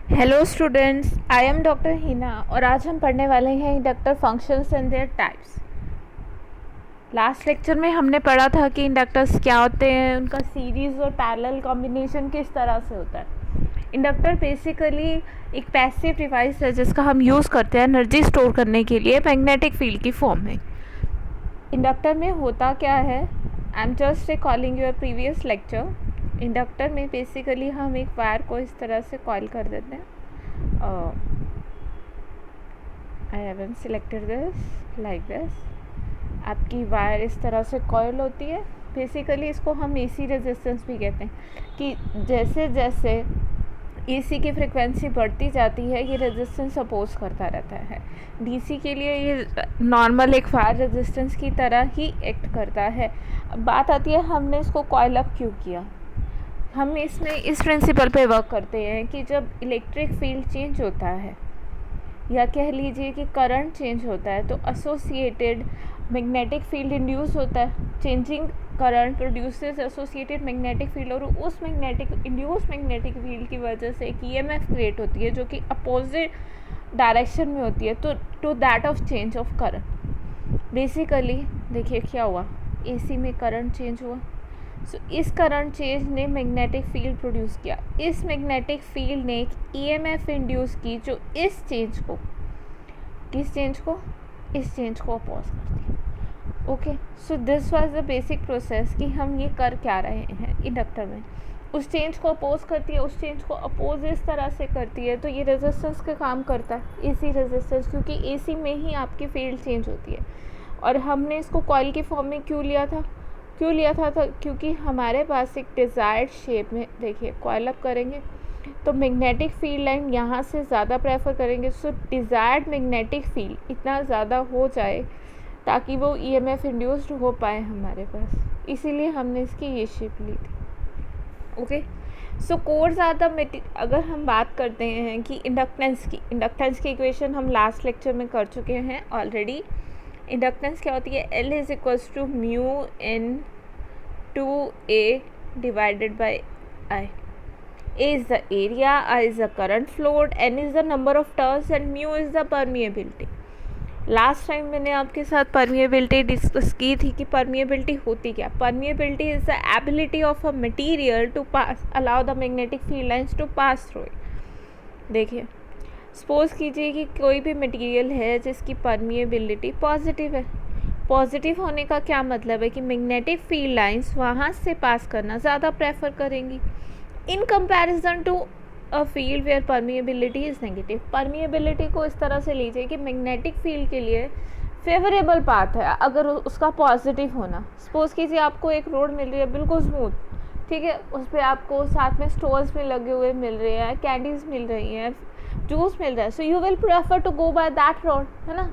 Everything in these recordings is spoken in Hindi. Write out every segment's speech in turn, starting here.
Hello students, I am doctor Hina और आज हम पढ़ने वाले हैं inductor functions and there types. Last lecture में हमने पढ़ा था कि इंडक्टर्स क्या होते हैं, उनका सीरीज़ और पैरेलल कॉम्बिनेशन किस तरह से होता है। इंडक्टर बेसिकली एक पैसिव डिवाइस है जिसका हम यूज़ करते हैं एनर्जी स्टोर करने के लिए मैग्नेटिक फील्ड की फॉर्म में। इंडक्टर में होता क्या है, I am just recalling your previous lecture. Inductor में बेसिकली हम एक वायर को इस तरह से कॉइल कर देते हैं। I haven't selected this like this. आपकी वायर इस तरह से कॉइल होती है। बेसिकली इसको हम एसी रेजिस्टेंस भी कहते हैं कि जैसे जैसे एसी की फ्रिक्वेंसी बढ़ती जाती है ये रेजिस्टेंस अपोज करता रहता है। डीसी के लिए ये नॉर्मल एक फायर रेजिस्टेंस की तरह ही एक्ट करता है। अब बात आती है हमने इसको कॉइल अप क्यों किया। हम इसमें इस प्रिंसिपल पे वर्क करते हैं कि जब इलेक्ट्रिक फील्ड चेंज होता है या कह लीजिए कि करंट चेंज होता है तो एसोसिएटेड मैग्नेटिक फील्ड इंड्यूस होता है। Changing current produces associated magnetic field और उस इंड्यूस मैग्नेटिक फील्ड की वजह से एक ईएमएफ क्रिएट होती है जो कि अपोजिट डायरेक्शन में होती है तो to that of change of current. Basically देखिए क्या हुआ, एसी में करंट चेंज हुआ। इस करंट चेंज ने मैग्नेटिक फील्ड प्रोड्यूस किया। इस मैग्नेटिक फील्ड ने एक ईएमएफ इंड्यूस की जो इस चेंज को अपोज करती है। Okay, so this was the basic process कि हम ये कर क्या रहे हैं इंडक्टर में। उस चेंज को अपोज करती है, उस चेंज को अपोज इस तरह से करती है तो ये रेजिस्टेंस का काम करता है, एसी रेजिस्टेंस, क्योंकि एसी में ही आपकी फील्ड चेंज होती है। और हमने इसको कॉइल की फॉर्म में क्यों लिया था क्योंकि हमारे पास एक डिज़ायर्ड शेप में, देखिए कॉइल अप करेंगे तो मैग्नेटिक फील्ड लाइन यहाँ से ज़्यादा प्रेफर करेंगे। सो डिज़ायर्ड मैग्नेटिक फील्ड इतना ज़्यादा हो जाए ताकि वो ईएमएफ इंड्यूस्ड हो पाए हमारे पास, इसीलिए हमने इसकी ये शेप ली थी। Okay, so cores are the अगर हम बात करते हैं कि इंडक्टेंस की इक्वेशन हम लास्ट लेक्चर में कर चुके हैं ऑलरेडी। इंडक्टेंस क्या होती है, L is equals to mu N two A divided by I। A is the area, I is the current flowed, N is the number of turns and mu is the permeability। Last time मैंने आपके साथ परमिएबिलिटी डिस्कस की थी कि परमिएबिलिटी होती क्या। Permeability is the ability of a material to pass allow the magnetic field lines to pass through it. देखिए सपोज कीजिए कि कोई भी मटेरियल है जिसकी परमिएबिलिटी पॉजिटिव है। पॉजिटिव होने का क्या मतलब है कि मैग्नेटिक फील्ड लाइंस वहाँ से पास करना ज़्यादा प्रेफर करेंगी in comparison to a field where permeability is negative. Permeability को इस तरह से लीजिए कि मैग्नेटिक फील्ड के लिए फेवरेबल पाथ है अगर उसका पॉजिटिव होना। सपोज कीजिए आपको एक रोड मिल रही है बिल्कुल स्मूथ, ठीक है, उस पर आपको साथ में स्टॉल्स भी लगे हुए मिल रहे हैं, कैंडीज़ मिल रही हैं, जूस मिल रहा है, so you will prefer to go by that road, है ना।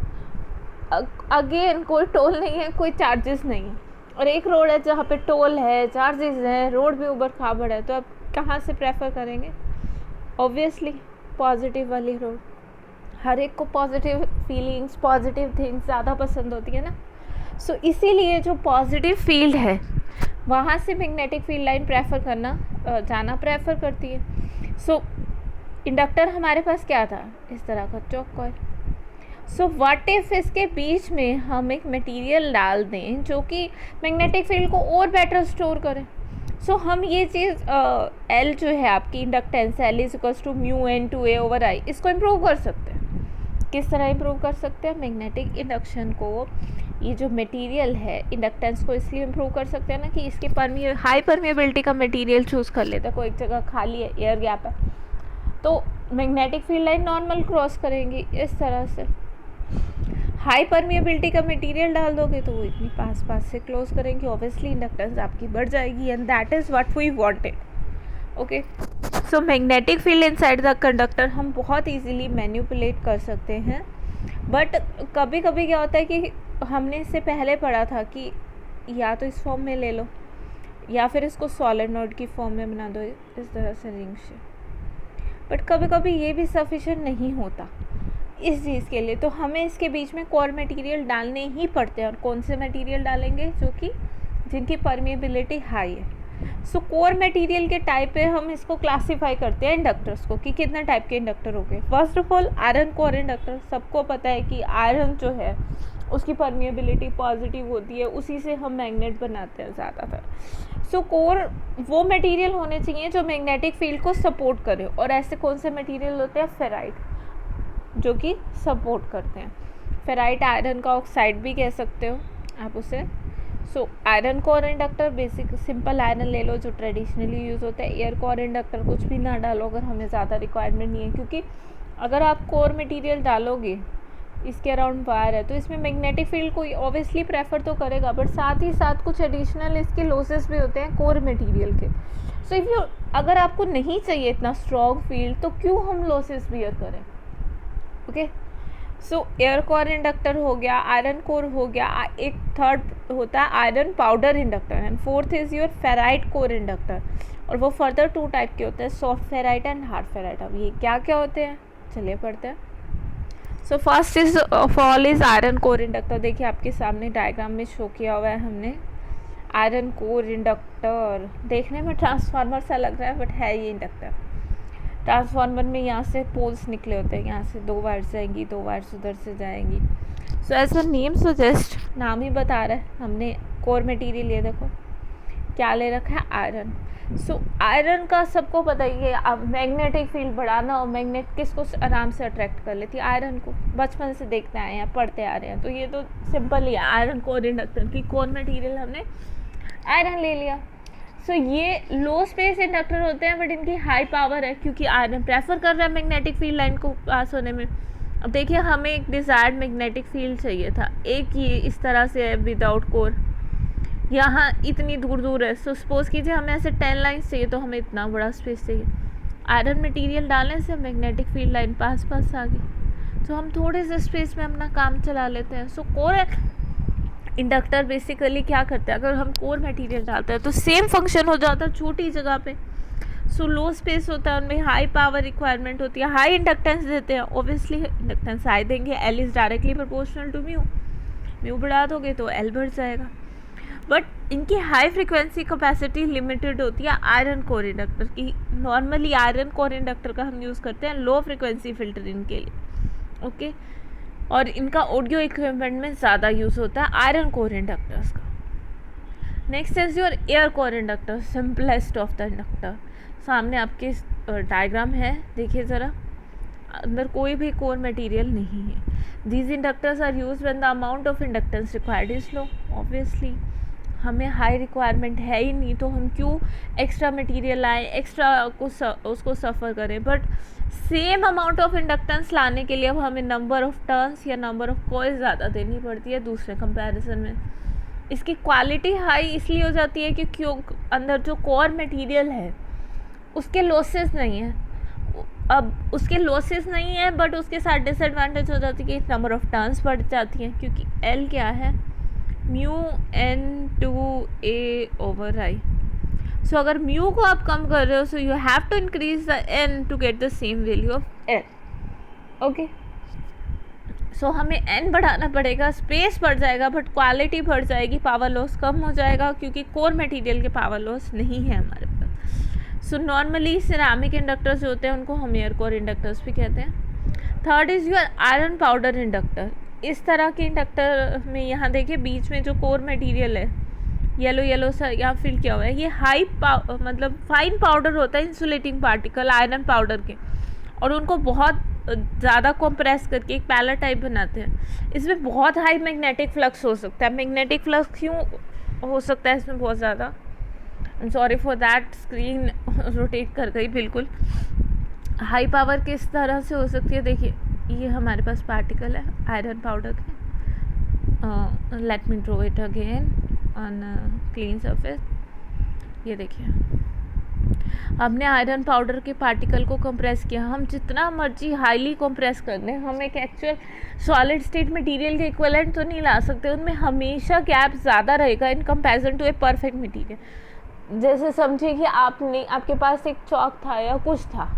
अगेन कोई टोल नहीं है, कोई चार्जेस नहीं है, और एक रोड है जहाँ पे टोल है, चार्जेस हैं, रोड भी ऊबड़ खाबड़ है, तो आप कहाँ से प्रेफर करेंगे? ऑब्वियसली पॉजिटिव वाली रोड। हर एक को पॉजिटिव फीलिंग्स, पॉजिटिव थिंग्स ज़्यादा पसंद होती है ना। सो इसीलिए जो पॉजिटिव फील्ड है वहाँ से मैग्नेटिक फील्ड लाइन जाना प्रेफर करती है। सो इंडक्टर हमारे पास क्या था, इस तरह का चौक कॉइल। सो व्हाट इफ इसके बीच में हम एक मटेरियल डाल दें जो कि मैग्नेटिक फील्ड को और बेटर स्टोर करें। सो हम ये चीज़ L जो है आपकी inductance, L is equals to mu N two A over I, इसको इम्प्रूव कर सकते हैं। किस तरह इम्प्रूव कर सकते हैं? मैग्नेटिक इंडक्शन को, ये जो मटेरियल है इंडक्टेंस को इसलिए इम्प्रूव कर सकते हैं ना कि इसके हाई परमिएबिलिटी का मटेरियल चूज़ कर लेता है। कोई एक जगह खाली है, एयर गैप है, तो magnetic field line normal cross करेंगी इस तरह से। हाई परमिएबिलिटी का मटेरियल डाल दोगे तो वो इतनी पास से क्लोज करेंगे, ऑब्वियसली इंडक्टेंस आपकी बढ़ जाएगी, and that is what we wanted. Okay, so magnetic field inside the conductor हम बहुत इजीली मैनिपुलेट कर सकते हैं, बट कभी कभी क्या होता है कि हमने इससे पहले पढ़ा था कि या तो इस फॉर्म में ले लो या फिर इसको सॉलिनॉइड की फॉर्म में बना दो इस तरह से रिंग से, बट कभी कभी ये भी सफिशिएंट नहीं होता इस चीज़ के लिए, तो हमें इसके बीच में कोर मटेरियल डालने ही पड़ते हैं। और कौन से मटेरियल डालेंगे? जो कि जिनकी परमिएबिलिटी हाई है। सो कोर मटेरियल के टाइप पे हम इसको क्लासीफाई करते हैं इंडक्टर्स को, कि कितने टाइप के इंडक्टर हो गए। First of all iron core inductor, सबको पता है कि आयरन जो है उसकी परमिएबिलिटी पॉजिटिव होती है, उसी से हम मैग्नेट बनाते हैं ज़्यादातर। सो कोर वो मटेरियल होने चाहिए जो मैग्नेटिक फील्ड को सपोर्ट करे, और ऐसे कौन से मटेरियल होते हैं, फेराइट, जो कि सपोर्ट करते हैं। फेराइट आयरन का ऑक्साइड भी कह सकते हो आप उसे। So iron core inductor basic simple iron ले लो जो ट्रेडिशनली यूज़ होता है। एयर कोर इंडक्टर कुछ भी ना डालो अगर हमें ज़्यादा रिक्वायरमेंट नहीं है, क्योंकि अगर आप कोर मटेरियल डालोगे इसके अराउंड वायर है तो इसमें मैग्नेटिक फील्ड को ऑब्वियसली प्रेफर तो करेगा, बट साथ ही साथ कुछ एडिशनल इसके लॉसेस भी होते हैं कोर मटेरियल के। सो इफ़ यू अगर आपको नहीं चाहिए इतना स्ट्रॉन्ग फील्ड तो क्यों हम लॉसेस बियर करें। ओके, सो एयर कोर इंडक्टर हो गया, आयरन कोर हो गया, एक थर्ड होता है iron powder inductor, and fourth is your ferrite core inductor. और वो फर्दर 2 टाइप के होते हैं, soft ferrite and hard ferrite. अब ये क्या क्या होते हैं चलिए पढ़ते हैं। सो first is of all is iron core inductor. देखिए आपके सामने डायग्राम में शो किया हुआ है हमने आयरन कोर इंडक्टर। देखने में ट्रांसफार्मर सा लग रहा है बट है ये इंडक्टर। ट्रांसफार्मर में यहाँ से पोल्स निकले होते हैं, यहाँ से 2 वायर्स जाएंगी, 2 वायर्स उधर से जाएंगी। So as a name suggest, नाम ही बता रहा है, हमने कोर मटेरियल ये देखो क्या ले रखा है, आयरन। सो आयरन का सबको पता ही है, अब मैग्नेटिक फील्ड बढ़ाना और मैग्नेट किसको आराम से अट्रैक्ट कर लेती है, आयरन को। बचपन से देखते आए हैं, पढ़ते आ रहे हैं, तो ये तो सिंपल ही है आयरन कोर इंडक्टर की कोर मटेरियल हमने आयरन ले लिया। सो ये लो स्पेस इंडक्टर होते हैं बट इनकी हाई पावर है, क्योंकि आयरन प्रेफर कर रहा है मैग्नेटिक फील्ड लाइन को पास होने में। अब देखिए हमें एक डिज़ायर्ड मैग्नेटिक फील्ड चाहिए था, एक ये इस तरह से है विदाउट कोर, यहाँ इतनी दूर दूर है। सो सपोज कीजिए हमें ऐसे 10 लाइन्स चाहिए तो हमें इतना बड़ा स्पेस चाहिए। आयरन मटेरियल डालने से मैग्नेटिक फील्ड लाइन पास पास आ गई, तो हम थोड़े से स्पेस में अपना काम चला लेते हैं। सो कोर इंडक्टर बेसिकली क्या करते हैं, अगर हम कोर मटेरियल डालते हैं तो सेम फंक्शन हो जाता है छोटी जगह पे। सो लो स्पेस होता है, उनमें हाई पावर रिक्वायरमेंट होती है, हाई इंडक्टेंस देते हैं। ऑब्वियसली इंडक्टेंस हाई देंगे, L is directly proportional to mu, mu बढ़ा दोगे तो एल बढ़ जाएगा। बट इनकी हाई फ्रिक्वेंसी कैपेसिटी लिमिटेड होती है आयरन कोर इंडक्टर की। नॉर्मली आयरन कोर इंडक्टर का हम यूज़ करते हैं लो फ्रिक्वेंसी फिल्टरिंग के लिए। ओके, और इनका ऑडियो इक्विपमेंट में ज़्यादा यूज़ होता है आयरन कोर इंडक्टर्स का। Next is your air core inductor, simplest of the inductor. सामने आपके डायग्राम है, देखिए ज़रा, अंदर कोई भी कोर मटेरियल नहीं है। These inductors are use when the amount of inductance required is low. Obviously हमें हाई रिक्वायरमेंट है ही नहीं, तो हम क्यों एक्स्ट्रा मटेरियल लाएँ, एक्स्ट्रा उसको सफ़र करें। But same amount of inductance लाने के लिए अब हमें नंबर ऑफ टर्न्स या नंबर ऑफ कॉइल्स ज़्यादा देनी पड़ती है दूसरे कंपैरिजन में। इसकी क्वालिटी हाई इसलिए हो जाती है कि क्यों अंदर जो कोर मटेरियल है उसके लॉसेस नहीं है। अब उसके लॉसेस नहीं है बट उसके साथ डिसएडवांटेज हो जाती है कि नंबर ऑफ टर्न्स बढ़ जाती हैं, क्योंकि एल क्या है, mu N two A over I. So अगर म्यू को आप कम कर रहे हो so you have to increase the N to get the same value of L. Okay, so हमें एन बढ़ाना पड़ेगा, स्पेस बढ़ जाएगा बट क्वालिटी बढ़ जाएगी, पावर लॉस कम हो जाएगा क्योंकि कोर मटेरियल के पावर लॉस नहीं है हमारे पास। सो नॉर्मली सिरामिक इंडक्टर्स जो होते हैं उनको हम एयर कोर इंडक्टर्स भी कहते हैं। Third is your iron powder inductor. इस तरह के इंडक्टर में यहाँ देखिए बीच में जो कोर मटेरियल है येलो येलो सा यहाँ फिल किया हुआ है, ये हाई मतलब फाइन पाउडर होता है, इंसुलेटिंग पार्टिकल आयरन पाउडर के, और उनको बहुत ज़्यादा कंप्रेस करके एक पैलेट टाइप बनाते हैं। इसमें बहुत हाई मैग्नेटिक फ्लक्स हो सकता है। मैग्नेटिक फ्लक्स क्यों हो सकता है इसमें बहुत ज़्यादा, I am sorry for that, screen rotate कर गई बिल्कुल। हाई पावर किस तरह से हो सकती है, देखिए ये हमारे पास पार्टिकल है आयरन पाउडर के। Let me draw it again on clean surface. ये देखिए हमने आयरन पाउडर के पार्टिकल को कंप्रेस किया। हम जितना मर्जी हाईली कंप्रेस कर दें, हम एक एक्चुअल सॉलिड स्टेट मटेरियल के इक्विवेलेंट तो नहीं ला सकते, उनमें हमेशा गैप ज़्यादा रहेगा in comparison to a perfect material. जैसे समझिए कि आपके पास एक चॉक था या कुछ था,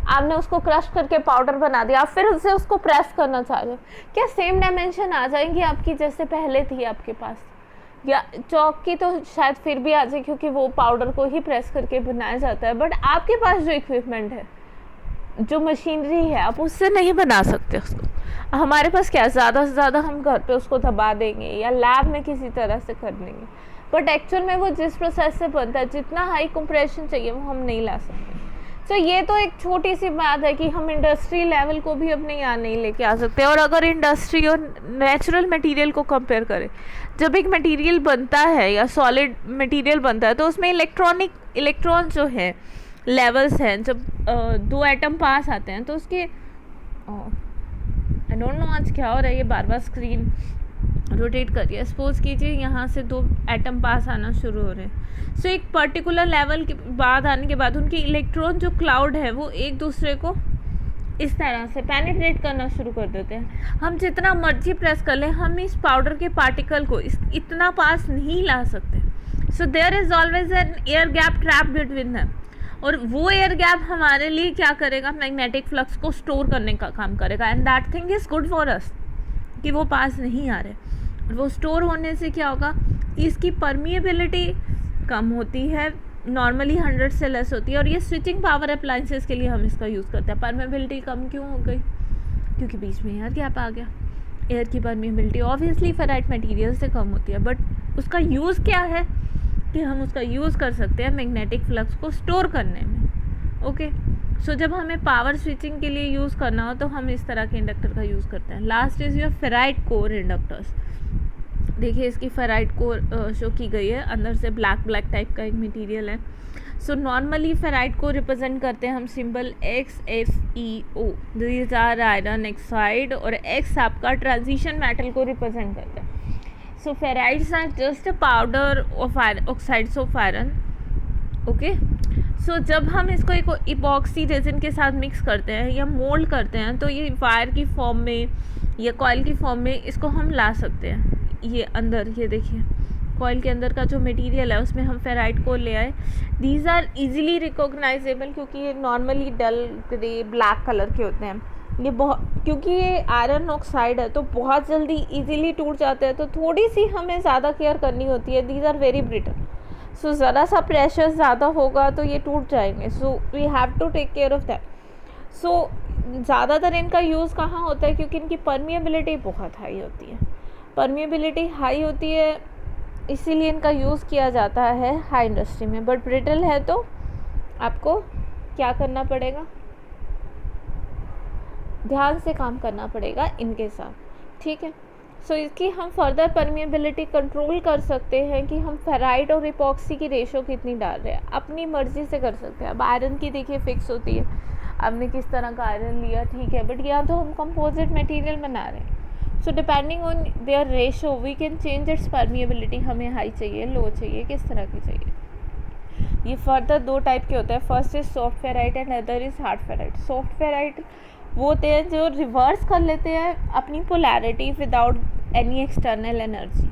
आपने उसको क्रश करके पाउडर बना दिया, आप फिर उससे उसको प्रेस करना चाह रहे हो, क्या सेम डायमेंशन आ जाएंगी आपकी जैसे पहले थी आपके पास? या चौक की तो शायद फिर भी आ जाए क्योंकि वो पाउडर को ही प्रेस करके बनाया जाता है, बट आपके पास जो इक्विपमेंट है, जो मशीनरी है, आप उससे नहीं बना सकते उसको। हमारे पास क्या, ज़्यादा से ज़्यादा हम घर पे उसको दबा देंगे या लैब में किसी तरह से कर देंगे, बट एक्चुअल में वो जिस प्रोसेस से बनता है, जितना हाई कंप्रेशन चाहिए वो हम नहीं ला सकते। तो ये तो एक छोटी सी बात है कि हम इंडस्ट्री लेवल को भी अपने यहाँ नहीं लेके आ सकते। और अगर इंडस्ट्री और नेचुरल मटेरियल को कंपेयर करें, जब एक मटेरियल बनता है या सॉलिड मटेरियल बनता है तो उसमें इलेक्ट्रॉन जो है लेवल्स हैं, जब दो एटम पास आते हैं तो उसके आई डोंट नो आज क्या हो रहा है, ये बार बार स्क्रीन रोटेट कर रही है। सपोज कीजिए यहाँ से दो एटम पास आना शुरू हो रहे हैं, सो एक पर्टिकुलर लेवल के बाद आने के बाद उनकी इलेक्ट्रॉन जो क्लाउड है वो एक दूसरे को इस तरह से पेनिट्रेट करना शुरू कर देते हैं। हम जितना मर्जी प्रेस कर लें, हम इस पाउडर के पार्टिकल को इतना पास नहीं ला सकते। So there is always an air gap trap between them, और वो एयर गैप हमारे लिए क्या करेगा, मैग्नेटिक फ्लक्स को स्टोर करने का काम करेगा, and that thing is good for us कि वो पास नहीं आ रहे। वो स्टोर होने से क्या होगा, इसकी परमिएबिलिटी कम होती है, नॉर्मली 100 से लेस होती है, और ये स्विचिंग पावर अप्लाइंसेस के लिए हम इसका यूज़ करते हैं। परमिएबिलिटी कम क्यों हो गई, क्योंकि बीच में एयर गैप आ गया। एयर की परमिएबिलिटी ऑब्वियसली फेराइट मटेरियल से कम होती है, बट उसका यूज़ क्या है कि हम उसका यूज़ कर सकते हैं मैग्नेटिक फ्लक्स को स्टोर करने में। ओके, सो जब हमें पावर स्विचिंग के लिए यूज़ करना हो तो हम इस तरह के इंडक्टर का यूज़ करते हैं। Last is your ferrite core inductors. देखिए इसकी फेराइट कोर शो की गई है, अंदर से ब्लैक टाइप का एक मटेरियल है। सो नॉर्मली फेराइट को रिप्रेजेंट करते हैं हम symbol XFeO, these are iron oxide, और X आपका ट्रांजिशन मेटल को रिप्रेजेंट करता है। So ferrites are just a powder of oxides of iron. Okay, so जब हम इसको एक इपॉक्सी रेजिन के साथ मिक्स करते हैं या मोल्ड करते हैं तो ये वायर की फॉर्म में या कॉइल की फॉर्म में इसको हम ला सकते हैं। ये अंदर, ये देखिए कॉइल के अंदर का जो मटेरियल है उसमें हम फेराइट को ले आए। दीज आर इजीली रिकॉग्नाइजेबल क्योंकि ये नॉर्मली डल ग्रे ब्लैक कलर के होते हैं। ये बहुत, क्योंकि ये आयरन ऑक्साइड है तो बहुत जल्दी इजीली टूट जाते हैं, तो थोड़ी सी हमें ज़्यादा केयर करनी होती है। These are very brittle, so ज़रा सा प्रेशर ज़्यादा होगा तो ये टूट जाएंगे। So we have to take care of that. So ज़्यादातर इनका यूज़ कहाँ होता है, क्योंकि इनकी परमिएबिलिटी बहुत हाई होती है। परमिएबिलिटी हाई होती है इसीलिए इनका यूज़ किया जाता है हाई इंडस्ट्री में, बट ब्रिटल है तो आपको क्या करना पड़ेगा, ध्यान से काम करना पड़ेगा इनके साथ, ठीक है। सो इसकी हम फर्दर परमिएबिलिटी कंट्रोल कर सकते हैं कि हम फेराइट और इपॉक्सी की रेशो कितनी डाल रहे हैं, अपनी मर्जी से कर सकते हैं। अब आयरन की देखिए फिक्स होती है, आपने किस तरह का आयरन लिया, ठीक है, बट यहाँ तो हम कंपोजिट मटेरियल बना रहे हैं। So depending on their ratio we can change its permeability, हमें हाई चाहिए, लो चाहिए, किस तरह की चाहिए। ये फर्दर दो टाइप के होते हैं, first is soft ferrite and other is hard ferrite. Soft ferrite वो होते हैं जो रिवर्स कर लेते हैं अपनी polarity without any external energy,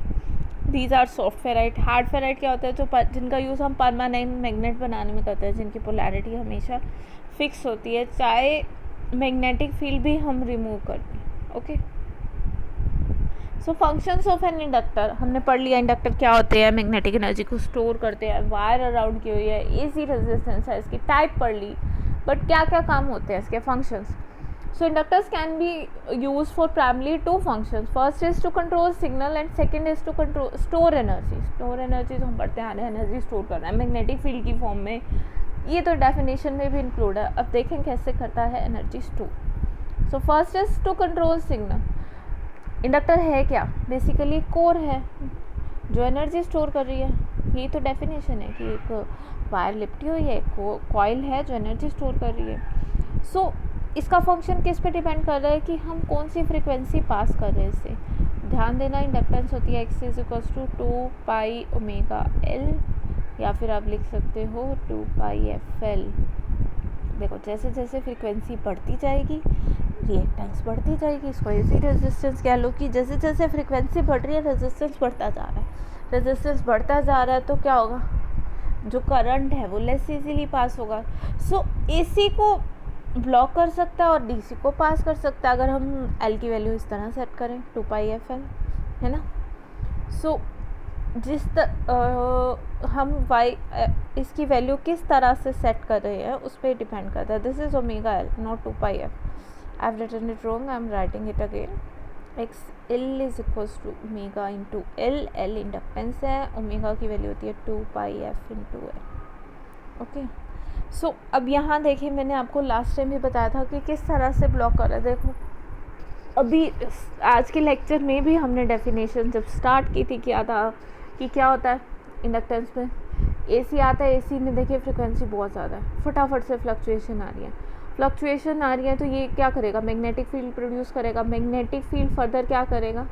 these are soft ferrite. Hard ferrite क्या होता है, जो जिनका यूज़ हम परमानेंट मैग्नेट बनाने में करते हैं, जिनकी पोलैरिटी हमेशा फिक्स होती है, चाहे मैग्नेटिक फील्ड भी हम रिमूव कर दें। Okay, so functions of an inductor हमने पढ़ लिया। इंडक्टर क्या होते हैं, मैग्नेटिक एनर्जी को स्टोर करते हैं, वायर अराउंड की हुई है, AC रेजिस्टेंस है, इसकी टाइप पढ़ ली, बट क्या क्या काम होते हैं इसके functions. So inductors can be use for primarily two functions, first is to control signal and second is to control store energy. Store energy जो हम पढ़ते आ रहे हैं, एनर्जी स्टोर करना है मैग्नेटिक फील्ड की फॉर्म में, ये तो डेफिनेशन में भी इंक्लूड है। अब देखें कैसे करता है energy store. So first is to control signal. Inductor है क्या, बेसिकली कोर है जो एनर्जी स्टोर कर रही है, यही तो डेफिनेशन है कि एक वायर लिपटी हुई है, एक कॉइल है जो एनर्जी स्टोर कर रही है। सो इसका फंक्शन किस पे डिपेंड कर रहा है कि हम कौन सी फ्रीक्वेंसी पास कर रहे हैं। इससे ध्यान देना, इंडक्टेंस होती है X = 2 पाई ओमेगा L, या फिर आप लिख सकते हो 2 पाई FL। देखो जैसे जैसे फ्रीक्वेंसी बढ़ती जाएगी रिएक्टेंस बढ़ती जाएगी, इसको AC रेजिस्टेंस कह लो कि जैसे जैसे फ्रीक्वेंसी बढ़ रही है रेजिस्टेंस बढ़ता जा रहा है। रेजिस्टेंस बढ़ता जा रहा है तो क्या होगा, जो करंट है वो लेस इजीली पास होगा। सो AC को ब्लॉक कर सकता है और DC को पास कर सकता है अगर हम L की वैल्यू इस तरह सेट करें 2 पाई FL, है ना। सो हम y इसकी वैल्यू किस तरह से सेट कर रहे हैं उस पर डिपेंड करता है. This is omega L not 2 pi F. I have written it wrong, I am writing it again. X L is equals to omega into L. L inductance है, ओमेगा की वैल्यू होती है 2 pi F into L. Okay, so अब यहाँ देखिए, मैंने आपको लास्ट टाइम भी बताया था कि किस तरह से ब्लॉक कर रहा है. देखो अभी आज के लेक्चर में भी हमने डेफिनेशन जब स्टार्ट की थी किया था कि क्या होता है इंडक्टेंस में. एसी आता है, एसी में देखिए फ्रिक्वेंसी बहुत ज़्यादा है, फटाफट से फ्लक्चुएशन आ रही है. फ्लक्चुएशन आ रही है तो ये क्या करेगा, मैग्नेटिक फील्ड प्रोड्यूस करेगा. मैग्नेटिक फील्ड फर्दर क्या करेगा,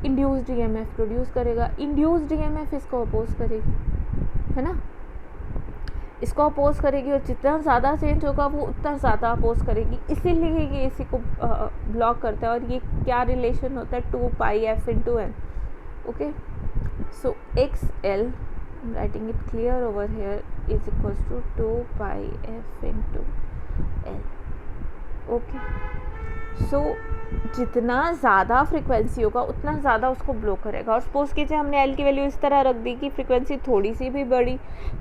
इंड्यूस्ड ईएमएफ प्रोड्यूस करेगा. इंड्यूस्ड ईएमएफ इसको अपोज करेगी, है ना, इसको अपोज करेगी. और जितना ज़्यादा चेंज होगा वो उतना ज़्यादा अपोज करेगी. इसीलिए ये एसी को ब्लॉक करता है. और ये क्या रिलेशन होता है, 2 pi F into L. Okay, so X L, I am writing it clear over here, is equals to 2 pi F into L. Okay, so जितना ज़्यादा फ्रिक्वेंसी होगा उतना ज़्यादा उसको ब्लो करेगा. और सपोज कीजिए हमने एल की वैल्यू इस तरह रख दी कि फ्रिक्वेंसी थोड़ी सी भी बढ़ी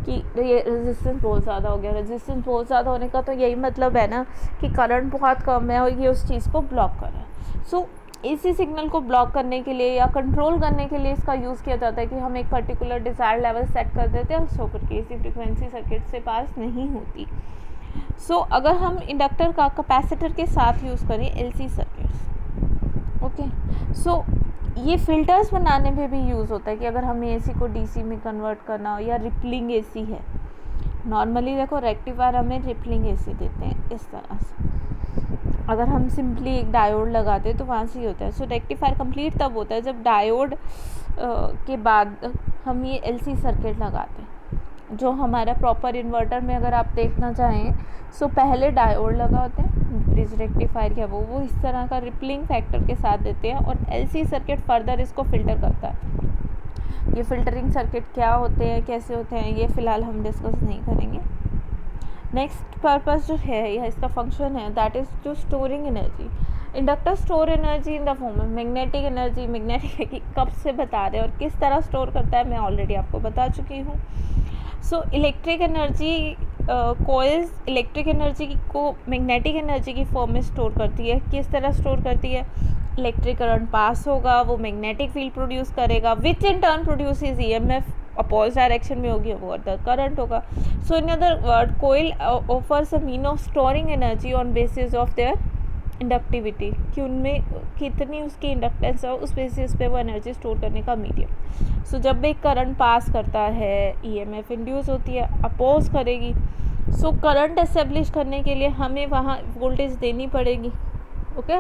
कि ये रेजिस्टेंस बहुत ज़्यादा हो गया. रेजिस्टेंस बहुत ज़्यादा होने का तो यही मतलब है ना कि करंट बहुत कम है और ये उस चीज़ को ब्लॉक कर रहा है. सो एसी सिग्नल को ब्लॉक करने के लिए या कंट्रोल करने के लिए इसका यूज़ किया जाता है कि हम एक पर्टिकुलर डिज़ायर्ड लेवल सेट कर देते हैं सो करके एसी फ्रिक्वेंसी सर्किट से पास नहीं होती. सो अगर हम इंडक्टर का कैपेसिटर के साथ यूज़ करें एलसी सर्किट्स. ओके, सो ये फ़िल्टर्स बनाने में भी यूज़ होता है कि अगर हमें एसी को डीसी में कन्वर्ट करना हो या रिपलिंग एसी है. नॉर्मली देखो रेक्टिफायर हमें रिपलिंग एसी देते हैं इस तरह से. अगर हम सिंपली एक डायोड लगाते तो वहाँ से ही होता है. सो रेक्टिफायर कंप्लीट तब होता है जब डायोड के बाद हम ये एलसी सर्किट लगाते हैं. जो हमारा प्रॉपर इन्वर्टर में अगर आप देखना चाहें सो पहले डायोड लगा होता है, ब्रिज रेक्टिफायर क्या वो इस तरह का रिपलिंग फैक्टर के साथ देते हैं. और एलसी सर्किट फर्दर इसको फ़िल्टर करता है. ये फ़िल्टरिंग सर्किट क्या होते हैं, कैसे होते हैं, ये फ़िलहाल हम डिस्कस नहीं करेंगे. नेक्स्ट पर्पस जो है या इसका फंक्शन है that is to storing energy. Inductor store energy in the form of magnetic energy. Magnetic कब से बता रहे हैं और किस तरह स्टोर करता है मैं ऑलरेडी आपको बता चुकी हूँ. So electric energy coils electric energy को मैग्नेटिक एनर्जी की फॉर्म में स्टोर करती है. किस तरह स्टोर करती है, इलेक्ट्रिक करंट पास होगा, वो मैग्नेटिक फील्ड प्रोड्यूस करेगा which in turn produces EMF. Oppose direction में होगी वो अदर करंट होगा. So in other word coil offers a mean of storing energy on basis of their inductivity, कि उनमें कितनी उसकी इंडक्टेंस है उस बेसिस पे वो एनर्जी स्टोर करने का मीडियम. सो जब एक करंट पास करता है ईएमएफ इंड्यूस होती है, अपोज करेगी. सो करंट एस्टेब्लिश करने के लिए हमें वहाँ वोल्टेज देनी पड़ेगी. ओके,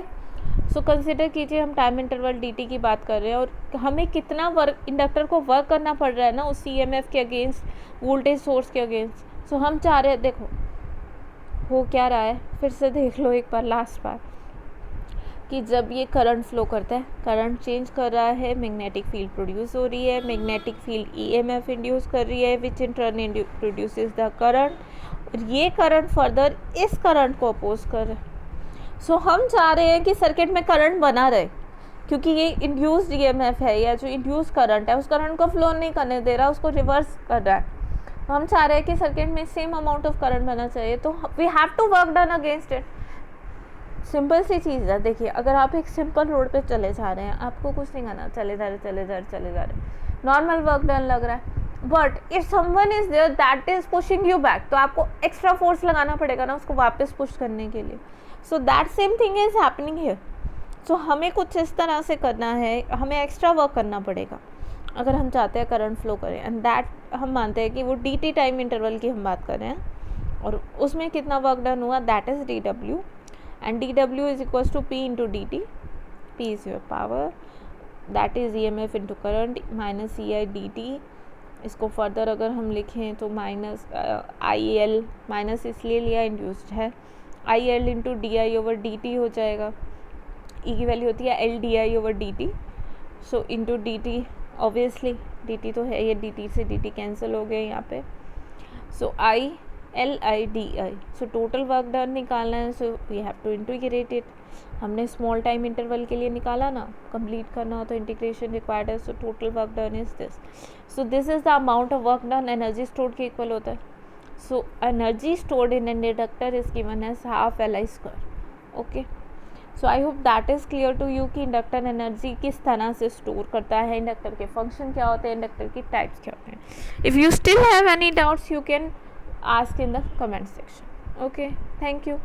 सो कंसिडर कीजिए हम टाइम इंटरवल dt की बात कर रहे हैं और हमें कितना वर्क इंडक्टर को वर्क करना पड़ रहा है ना उस ईएमएफ के अगेंस्ट, वोल्टेज सोर्स के अगेंस्ट. सो हम चाह रहे हैं, देखो हो क्या रहा है, फिर से देख लो एक बार लास्ट बार, कि जब ये करंट फ्लो करता है, करंट चेंज कर रहा है, मैग्नेटिक फील्ड प्रोड्यूस हो रही है, मैग्नेटिक फील्ड ईएमएफ इंड्यूस कर रही है which in turn produces the current. और ये करंट फर्दर इस करंट को अपोज कर रहा है. सो हम चाह रहे हैं कि सर्किट में करंट बना रहे क्योंकि ये इंड्यूस्ड ईएमएफ है या जो इंड्यूस करंट है उस करंट को फ्लो नहीं करने दे रहा, उसको रिवर्स कर रहा है. हम चाह रहे हैं कि सर्किट में सेम अमाउंट ऑफ करंट बना चाहिए, तो we have to work done against it. Simple सी चीज़ है. देखिए अगर आप एक सिंपल रोड पे चले जा रहे हैं, आपको कुछ नहीं करना, चले जा रहे, नॉर्मल वर्क डन लग रहा है. But if someone is there that is pushing you back, तो आपको एक्स्ट्रा फोर्स लगाना पड़ेगा ना उसको वापस पुश करने के लिए. So that same thing is happening here. So हमें कुछ इस तरह से करना है, हमें एक्स्ट्रा वर्क करना पड़ेगा अगर हम चाहते हैं करंट फ्लो करें. एंड दैट हम मानते हैं कि वो dt टाइम इंटरवल की हम बात कर रहे हैं और उसमें कितना वर्क डन हुआ, that is dw. and dw is equals to p into dt. p is your power, that is emf into current minus ei dt. इसको फर्दर अगर हम लिखें तो माइनस IL, माइनस इसलिए लिया इंड्यूस्ड है, IL into DI over DT हो जाएगा. E की वैल्यू होती है LDI over DT. So into DT, obviously DT तो है, ये DT से DT कैंसिल हो गए यहाँ पे. So I LIDI. So total work done निकालना है, so we have to integrate it. हमने स्मॉल टाइम इंटरवल के लिए निकाला ना, कंप्लीट करना हो तो इंटीग्रेशन रिक्वायर्ड है. So total work done is this. So this is the amount of work done energy stored के इक्वल होता है. So energy stored in an inductor is given as half LI². Okay, so I hope that is clear to you कि इंडक्टर एनर्जी किस तरह से स्टोर करता है, इंडक्टर के फंक्शन क्या होते हैं, इंडक्टर की टाइप्स क्या होते हैं. If you still have any doubts you can ask in the comment section. Okay, thank you.